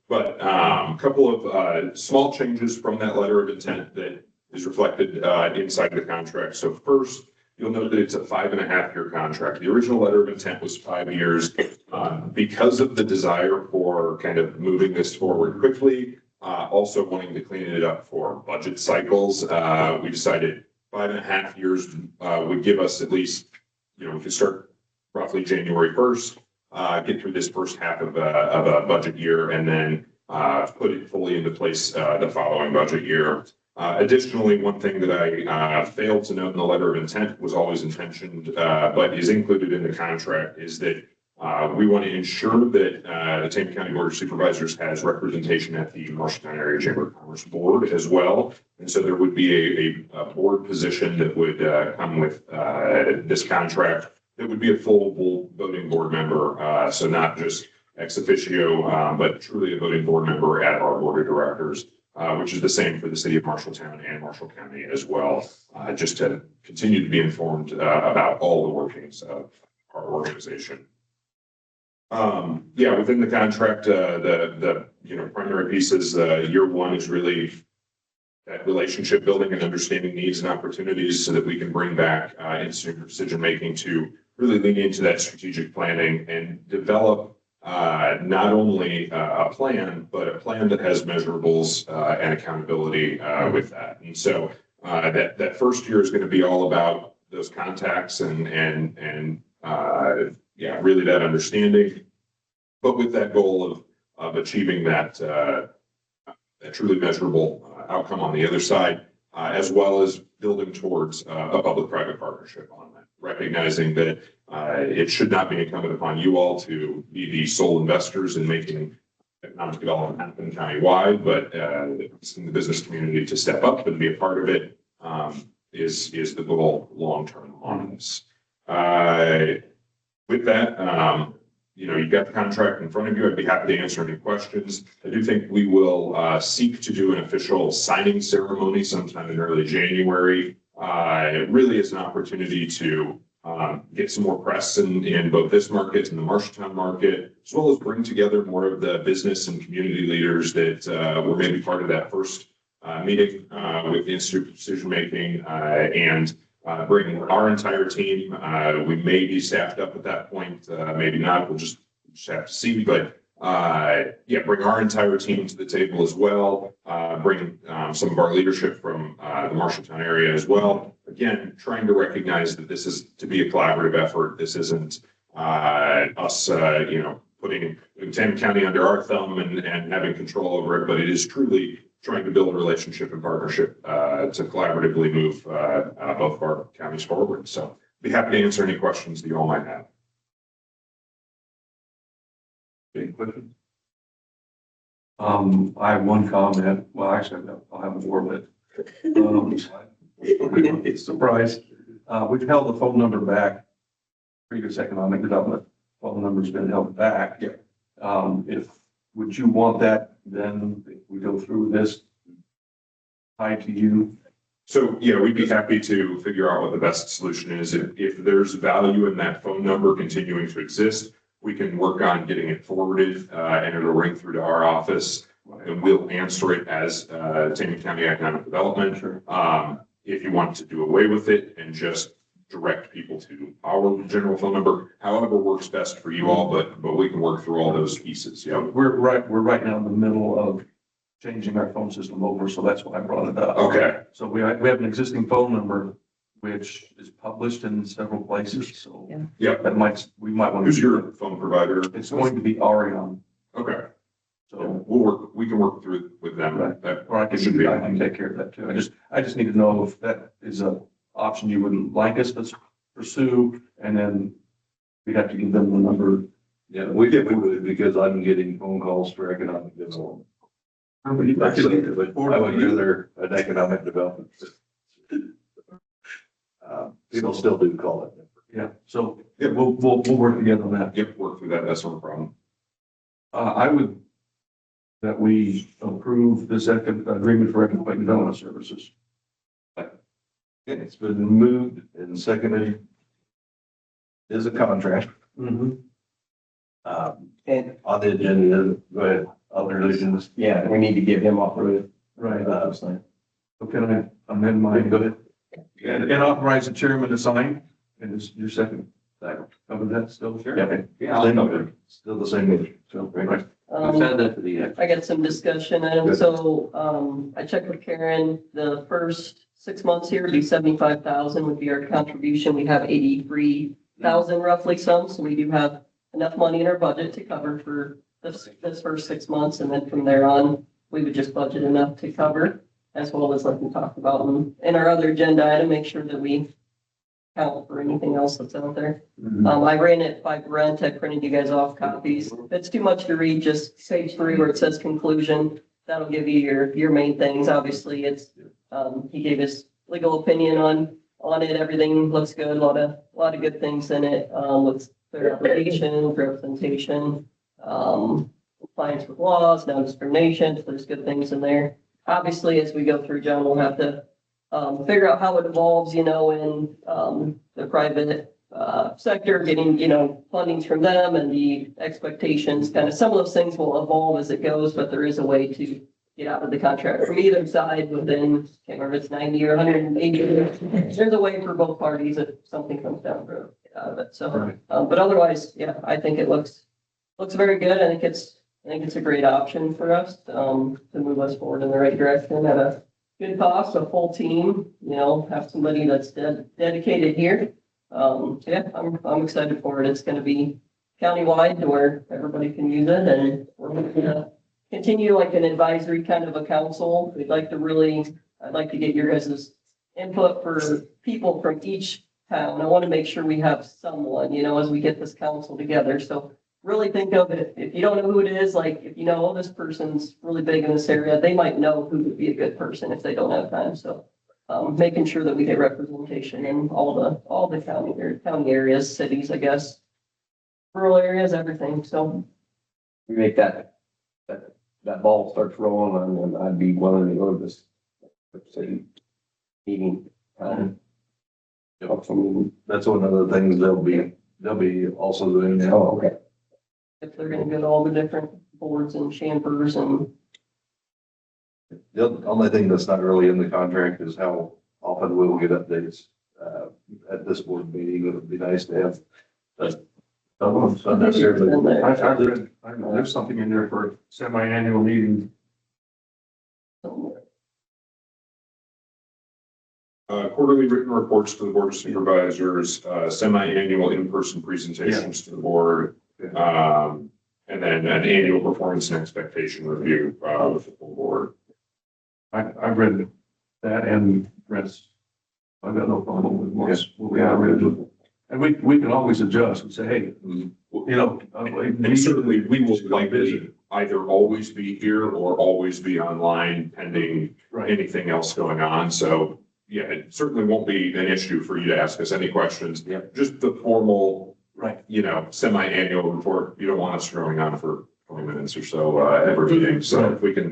But a couple of small changes from that letter of intent that is reflected inside the contract. So first, you'll note that it's a 5.5-year contract. The original letter of intent was 5 years. Because of the desire for kind of moving this forward quickly, also wanting to clean it up for budget cycles, we decided 5.5 years would give us at least, we could start roughly January 1st, get through this first half of a budget year, and then put it fully into place the following budget year. Additionally, one thing that I failed to note in the letter of intent was always intentioned, but is included in the contract, is that we want to ensure that the Tama County Board of Supervisors has representation at the Marshalltown Area Chamber of Commerce Board as well. And so there would be a board position that would come with this contract that would be a full voting board member. So not just ex officio, but truly a voting board member at our board of directors. Which is the same for the city of Marshalltown and Marshall County as well, just to continue to be informed about all the workings of our organization. Yeah, within the contract, the primary pieces, year one is really that relationship building and understanding needs and opportunities so that we can bring back instant decision making to really lean into that strategic planning and develop not only a plan, but a plan that has measurables and accountability with that. And so that first year is going to be all about those contacts and yeah, really that understanding, but with that goal of achieving that truly measurable outcome on the other side, as well as building towards a public-private partnership on that, recognizing that it should not be incumbent upon you all to be the sole investors in making economic development happen countywide, but in the business community to step up and be a part of it is the goal long-term on this. With that, you've got the contract in front of you. I'd be happy to answer any questions. I do think we will seek to do an official signing ceremony sometime in early January. It really is an opportunity to get some more press in both this market and the Marshalltown market, as well as bring together more of the business and community leaders that were maybe part of that first meeting with the Institute of Decision Making and bring our entire team. We may be staffed up at that point, maybe not. We'll just have to see. But yeah, bring our entire team to the table as well. Bring some of our leadership from the Marshalltown area as well. Again, trying to recognize that this is to be a collaborative effort. This isn't us, putting Tama County under our thumb and having control over it, but it is truly trying to build a relationship and partnership to collaboratively move both of our counties forward. So be happy to answer any questions that you all might have. Any questions? I have one comment. Well, actually, I'll have more, but it's a surprise. We've held the phone number back. Previous economic development phone number's been held back. Yeah. Would you want that then if we go through this tied to you? So, yeah, we'd be happy to figure out what the best solution is. If there's value in that phone number continuing to exist, we can work on getting it forwarded and it'll ring through to our office and we'll answer it as Tama County Economic Development. Sure. If you want to do away with it and just direct people to our general phone number, however works best for you all, but we can work through all those pieces. Yeah. We're right now in the middle of changing our phone system over, so that's why I brought it up. Okay. So we have an existing phone number which is published in several places, so. Yeah. Yeah. We might want to. Who's your phone provider? It's going to be Arion, Okay, so so, we can work through with them. Right. That or I can take care of that too. I just need to know if that is a option you would like us to pursue, and then we'd have to give them the number. Yeah, we would, because I'm getting phone calls for economic development. But I would rather an economic development. People still do call it. Yeah, so, yeah, we'll work together on that. Yep, work through that. That's not a problem. I would, that we approve this agreement for economic development services. It's been moved and seconded. Is a contract, And, on the agenda. Go ahead, other religions. yeah, we need to give him authorization. Right. So can I amend mine? Go ahead. And authorize the chairman to sign, and is your second, cover that still? Sure. Same number, still the same age. So, right. I got some discussion items. So, I checked with Karen, the first 6 months here would be 75,000 would be our contribution. We have 83,000 roughly some, so we do have enough money in our budget to cover for this first 6 months. And then from there on, we would just budget enough to cover, as well as like we talked about in our other agenda item, make sure that we count for anything else that's out there. I ran it by Brent. I printed you guys off copies. If it's too much to read, just page 3 where it says conclusion. That'll give you your main things. Obviously, it's, he gave his legal opinion on it. Everything looks good. A lot of good things in it. With fair application, representation, compliance with laws, non-discrimination. So there's good things in there. Obviously, as we go through, John, we'll have to figure out how it evolves, in the private sector, getting, fundings from them and the expectations. Kind of some of those things will evolve as it goes, but there is a way to get out of the contract from either side within, can't remember if it's 90 or 180 days. There's a way for both parties if something comes down the road to get out of it. So, but otherwise, yeah, I think it looks very good. I think it's a great option for us to move us forward in the right direction at a good cost, a full team, have somebody that's dedicated here. Yeah, I'm excited for it. It's going to be countywide to where everybody can use it, and we're going to continue like an advisory kind of a council. I'd like to get your guys' input for people from each town. I want to make sure we have someone, as we get this council together. So really think of it, if you don't know who it is, like if this person's really big in this area, they might know who would be a good person if they don't have time. So making sure that we get representation in all the county areas, cities, I guess, rural areas, everything. So We make that ball starts rolling, and I'd be willing to go to this city meeting. That's one of the things they'll be also doing now. Oh, okay. if they're going to go to all the different boards and chambers and The only thing that's not really in the contract is how often we'll get updates, at this board meeting. It would be nice to have. Not necessarily. I know there's something in there for semi-annual meeting. Quarterly written reports to the Board of Supervisors, semi-annual in-person presentations to the board, and then an annual performance and expectation review, with the full board. I read that and rest. I've got no problem with what we have read. And we can always adjust and say, hey, And certainly, we will likely either always be here or always be online pending anything else going on. So, yeah, it certainly won't be an issue for you to ask us any questions. Yeah. Just the formal, semi-annual report, you don't want us going on for 20 minutes or so, every meeting. So if we can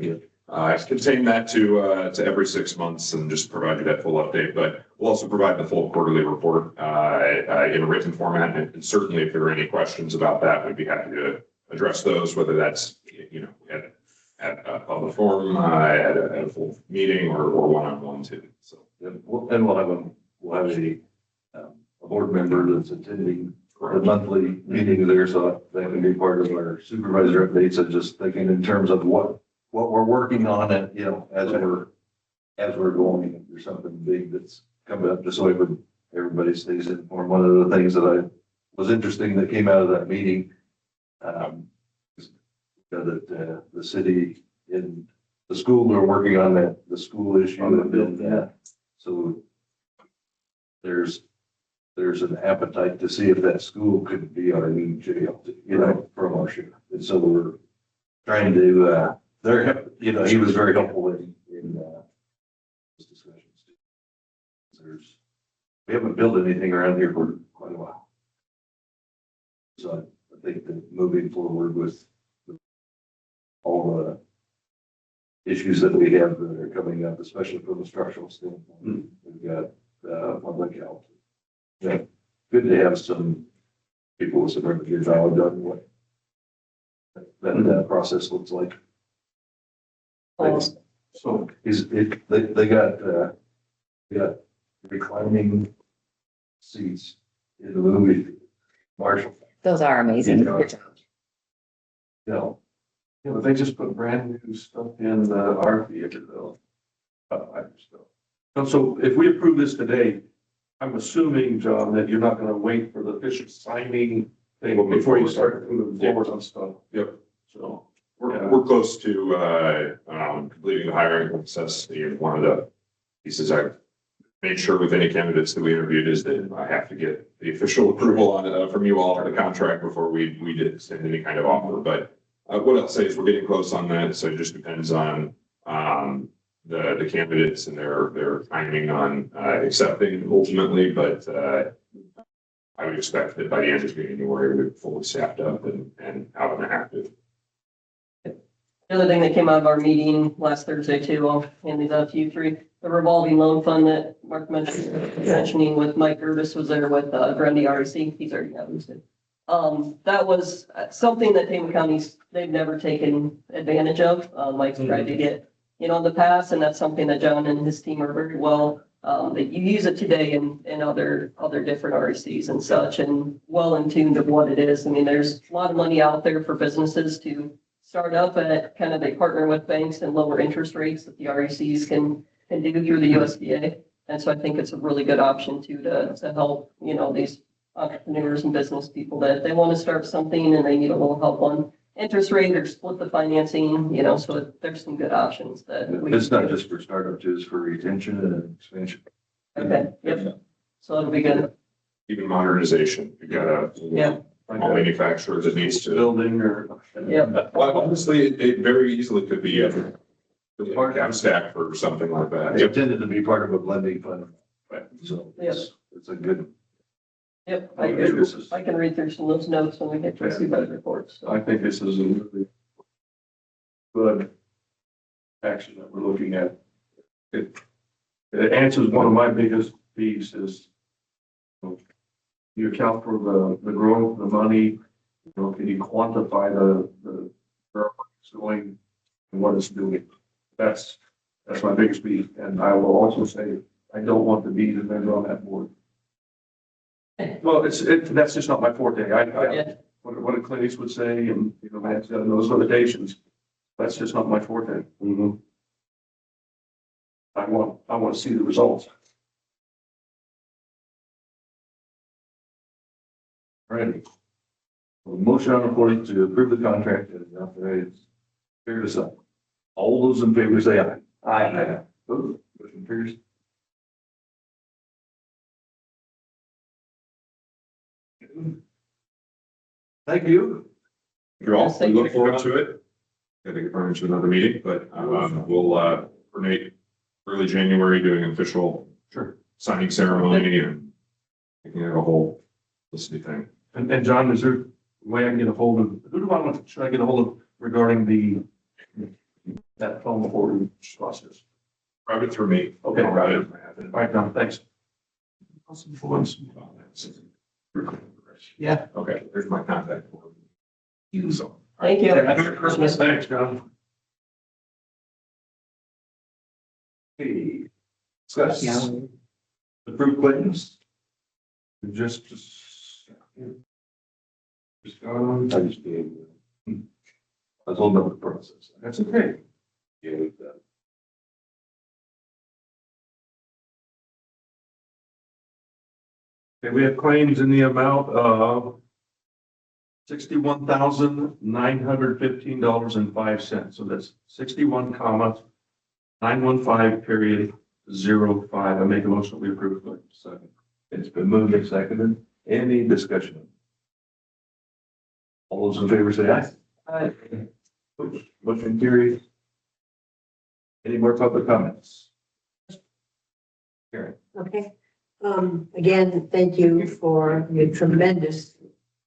contain that to every 6 months and just provide you that full update, but we'll also provide the full quarterly report in a written format. And certainly if there are any questions about that, we'd be happy to address those, whether that's, at a public forum, at a full meeting or one-on-one too. So. And we'll have a board member that's attending the monthly meeting there, so that can be part of our supervisor updates, and just thinking in terms of what we're working on, and as we're going, if there's something big that's coming up just so everybody stays informed. One of the things that was interesting that came out of that meeting, is that the city in the school are working on the school issue. On the bill, yeah. So there's an appetite to see if that school could be our new jail, from our share. And so we're trying to, he was very helpful in those discussions. We haven't built anything around here for quite a while. So I think that moving forward with all the issues that we have that are coming up, especially from a structural standpoint, we've got public health. Yeah, good to have some people with some really good knowledge on what that process looks like. So They got reclining seats in the movie theater. Marshall. Those are amazing. No, Yeah, but they just put brand new stuff in our theater though. I just don't. And so if we approve this today, I'm assuming, John, that you're not gonna wait for the official signing thing before you start moving forward on stuff. Yep. So, We're close to, completing the hiring process. One of the pieces I've made sure with any candidates that we interviewed is that I have to get the official approval on it from you all for the contract before we did send any kind of offer. But what I'll say is we're getting close on that. So it just depends on, the candidates and their timing on, accepting ultimately. But, I would expect that by the end of January, we're fully staffed up and out and active. The other thing that came out of our meeting last Thursday too, I'll hand these out to you three, the revolving loan fund that Mark mentioning with Mike Curtis was there with, Grundy REC, he's already got listed. That was something that Tama County's, they've never taken advantage of. Mike's tried to get, in the past, and that's something that John and his team are very well, that you use it today in other different RECs and such, and well in tune to what it is. I mean, there's a lot of money out there for businesses to start up at kind of, they partner with banks and lower interest rates that the RECs can do through the USDA. And so I think it's a really good option to help, these entrepreneurs and business people that they want to start something and they need a little help on interest rate or split the financing, so there's some good options that it's not just for startups, it's for retention and expansion. Okay, yep. So it'll be good. Even modernization, you got a Yeah. small manufacturer that needs to. building or. Yeah. Well, honestly, it very easily could be a cap stack for something like that. They intended to be part of a blending fund. So it's a good. Yep, I can read through some of those notes when we get to see those reports. So. I think this is a really good action that we're looking at. It answers one of my biggest beefs is you account for the growth, the money, can you quantify the where it's going and what it's doing? That's my biggest beef. And I will also say, I don't want to be the member on that board. Well, that's just not my forte. What a clinics would say, and man's got those limitations. That's just not my forte. I want to see the results. Right. Motion on the floor to approve the contract and authorize fair to sign. All those in favor say aye. Aye. Opposed? Motion carries. Thank you. You're all, Yes, we thank look you. forward to it. I think we're into another meeting, but, we'll, coordinate early January doing an official signing ceremony and making it a whole listening thing. And John, is there a way I can get a hold of, should I get a hold of regarding that phone forwarding process? Route it through me. Okay. I'll route it. All right, John, thanks. Yeah. Okay, there's my contact. So. Thank you. Merry Christmas. Thanks, John. Hey, discuss approved claims. Just. I just gave. I told them the process. That's okay. Yeah, Okay, we have claims in the amount of $61,915.05. So that's 61 comma 915 period 05. I make a motion, we approve claims. Second. It's been moved and seconded. Any discussion? All those in favor say aye. Aye. Motion carries. Any more public comments? Karen? Okay. Again, thank you for your tremendous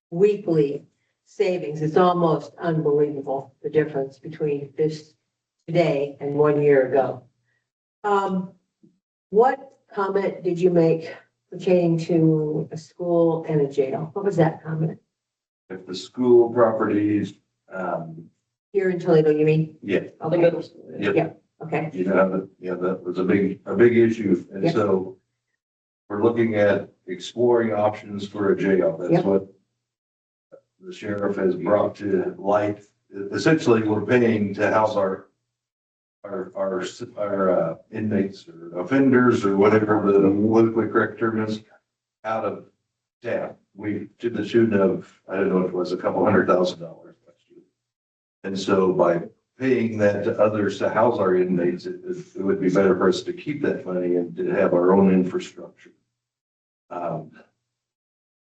weekly savings. It's almost unbelievable, the difference between this today and 1 year ago. What comment did you make pertaining to a school and a jail? What was that comment? If the school properties, Here in Toledo, you mean? yeah, The middle school. yeah, Okay, that was a big issue. And Yeah. so we're looking at exploring options for a jail. That's Yep. what the sheriff has brought to light. Essentially, we're paying to house our inmates or offenders or whatever the politically correct term is out of town. We, to the tune of, I don't know if it was a couple $100,000 last year. And so by paying that to others to house our inmates, it would be better for us to keep that money and to have our own infrastructure.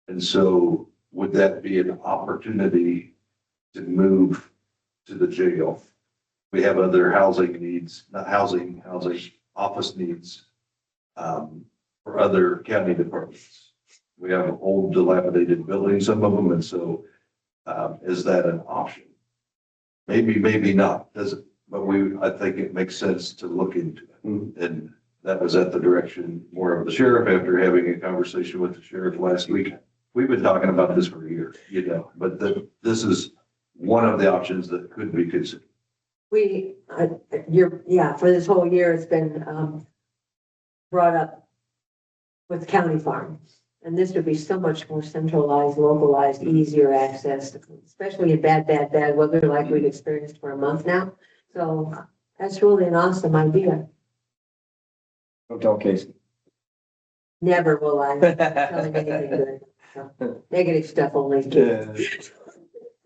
And so would that be an opportunity to move to the jail? We have other housing needs, not housing, office needs, for other county departments. We have old dilapidated buildings, some of them, and so, is that an option? Maybe, maybe not, does it? But I think it makes sense to look into it. And that was at the direction more of the sheriff after having a conversation with the sheriff last week. We've been talking about this for a year, but this is one of the options that could be considered. for this whole year, it's been, brought up with county farms. And this would be so much more centralized, localized, easier access, especially in bad weather like we've experienced for a month now. So that's really an awesome idea. Don't tell Casey. Never will I tell him anything good. So, negative stuff only.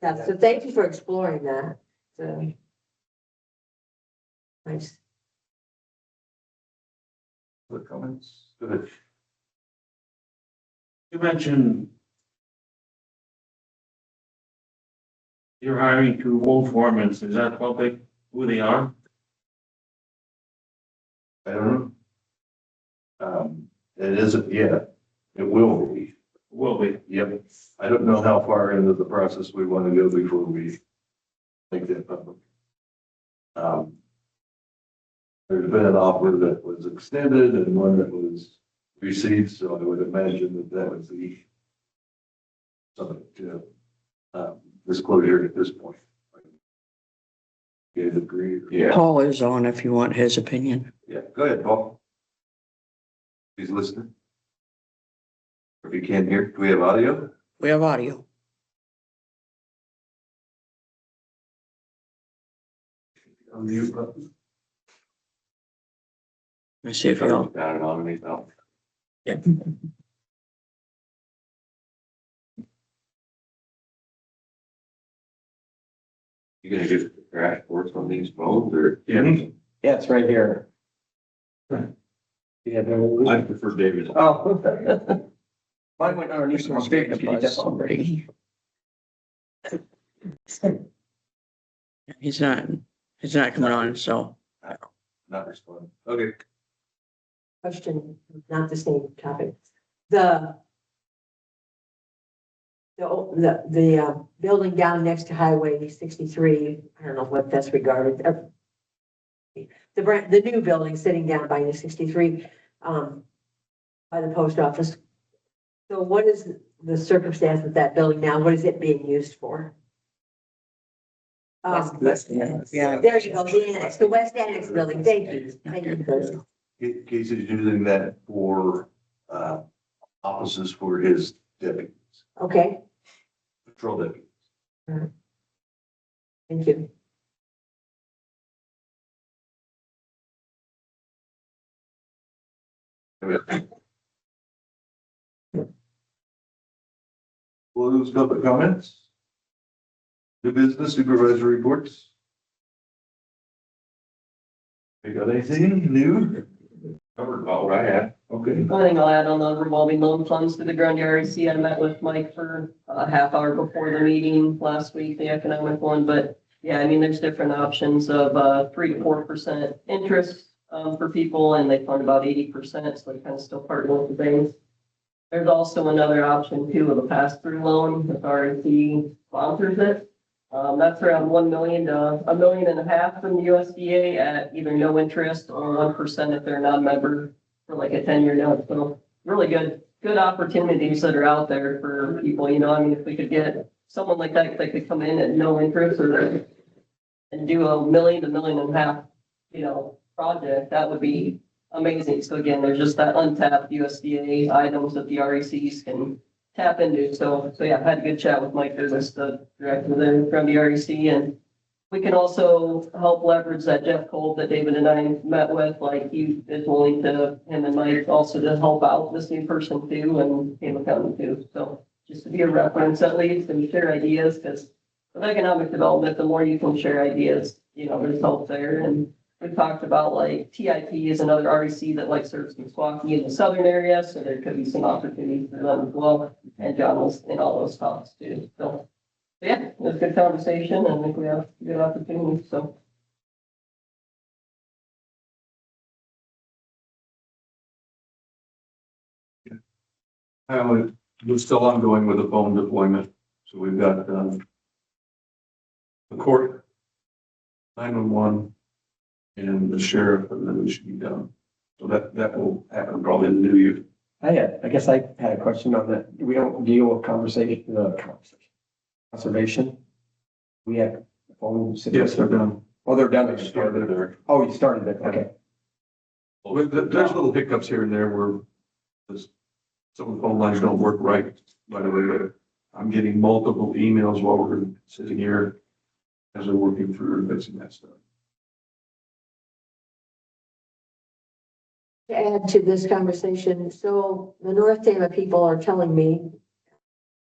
Yeah, so thank you for exploring that. So, nice. Other comments? Go ahead. You mentioned you're hiring two old foremen. Is that public who they are? I don't know. It isn't yet. It will be. Will be. Yep. I don't know how far into the process we want to go before we make that public. There's been an offer that was extended and one that was received, so I would imagine that would be something to disclosure at this point. You guys agree? Yeah. Paul is on if you want his opinion. Yeah, go ahead, Paul. He's listening. If you can't hear, do we have audio? We have audio. Unmute button. Let me see if he'll. Got it on me now. Yeah. You gonna give crash course on these phones or? Yeah. Yeah, it's right here. Yeah, I prefer David. Oh. Mine went underneath my feet. Can you just- Somebody. He's not coming on, so. Not responding. Okay. Question, not the same topic. The building down next to Highway 63, I don't know what that's regarded. The new building sitting down by the 63, by the post office. So what is the circumstance with that building now? What is it being used for? Yeah. There you go, the annex, the West Annex building. Thank you. Thank you. Casey's using that for, offices for his deputies, Okay, patrol deputies. thank you. Close public comments. New business supervisor reports. You got anything new? Covered about what I had. Okay. One thing I'll add on the revolving loan funds to the Grundy REC, I met with Mike for a half hour before the meeting last week, the economic one, but yeah, I mean, there's different options of 3 to 4% interest for people, and they fund about 80%, so they kind of still partner with the banks. There's also another option too of a pass-through loan with REC sponsors it. That's around 1 million to $1.5 million from the USDA at either no interest or 1% if they're not a member for like a 10-year note. So really good opportunities that are out there for people, you know, I mean, if we could get someone like that could come in at no interest or and do $1 million to $1.5 million, you know, project, that would be amazing. So again, there's just that untapped USDA items that the RECs can tap into. So yeah, I had a good chat with Mike Business, the director there from the REC, and we can also help leverage that Jeff Cole that David and I met with, like he is willing to, him and Mike also to help out this new person too, and Tama County too. So just to be a reference at least and share ideas, because with economic development, the more you can share ideas, you know, there's help there. And we talked about like TIP is another REC that like serves Meskwaki in the southern area, so there could be some opportunities for them as well. And John was in all those talks too. So yeah, it was a good conversation, and I think we have good opportunities. So We're still ongoing with the phone deployment. So we've got, the court, 911, and the sheriff, and then we should be done. So that will happen probably in the new year. I guess I had a question on that. We don't deal with conservation. We have phone. Yes, they're done. Oh, they're done. They started there. Oh, you started it. Okay. Well, there's little hiccups here and there where some of the phone lines don't work right, by the way, but I'm getting multiple emails while we're sitting here as we're working through and fixing that stuff. To add to this conversation, so the North Tama people are telling me,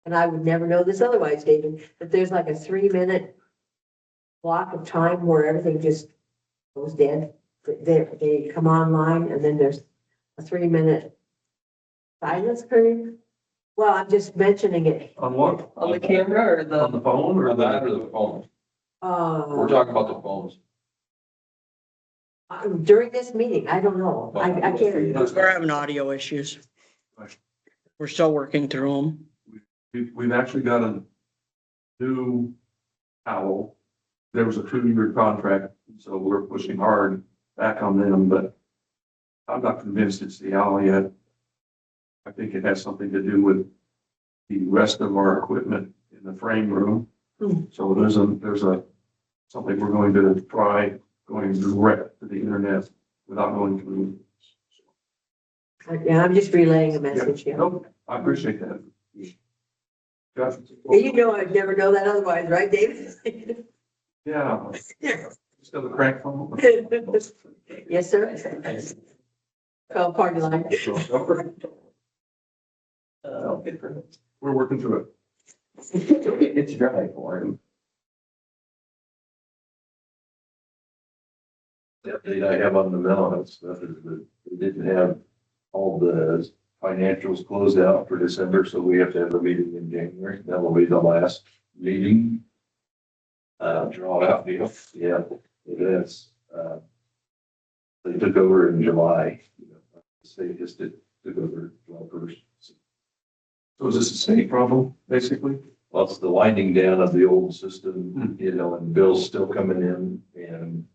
and I would never know this otherwise, David, that there's like a 3-minute block of time where everything just goes dead. They come online and then there's a 3-minute silence period. Well, I'm just mentioning it. On what? on the camera or On the the, phone or That or the? the phones? We're talking about the phones. During this meeting, I don't know. I can't. We're having audio issues. We're still working through them. We've actually got a new owl. There was a 2-year contract, so we're pushing hard back on them, but I'm not convinced it's the owl yet. I think it has something to do with the rest of our equipment in the frame room. So there's something we're going to try going direct to the internet without going through. Yeah, I'm just relaying a message, yeah. Nope, I appreciate that. Josh? You know, I'd never know that otherwise, right, David? Yeah. Still the crank phone? Yes, sir. Call party line. We're working through it. It's dry for him. The update I have on the mental stuff is that we didn't have all the financials closed out for December, so we have to have a meeting in January. That will be the last meeting. Draw out deal. Yeah, it is. They took over in July. The state just took over July 1st. So is this a state problem, basically? Well, it's the winding down of the old system, you know, and bills still coming in and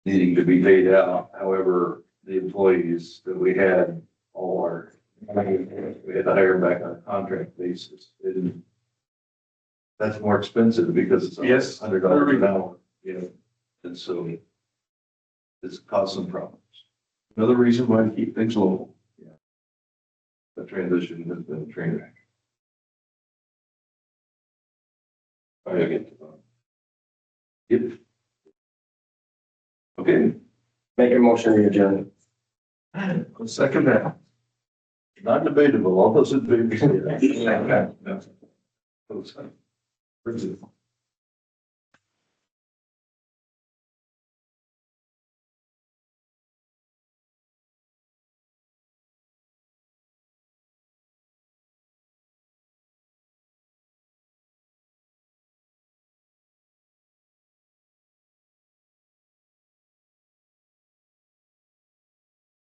needing to be paid out. However, the employees that we had all are, we had to hire them back on a contract basis. And that's more expensive because it's Yes. $100 an hour, you know, and so it's caused some problems. Another reason why I keep things local. The transition has been a train wreck. I get to Yep. Okay. Make a motion to adjourn. I'll second that. Not debatable, all those in favor say aye. Aye. Opposed?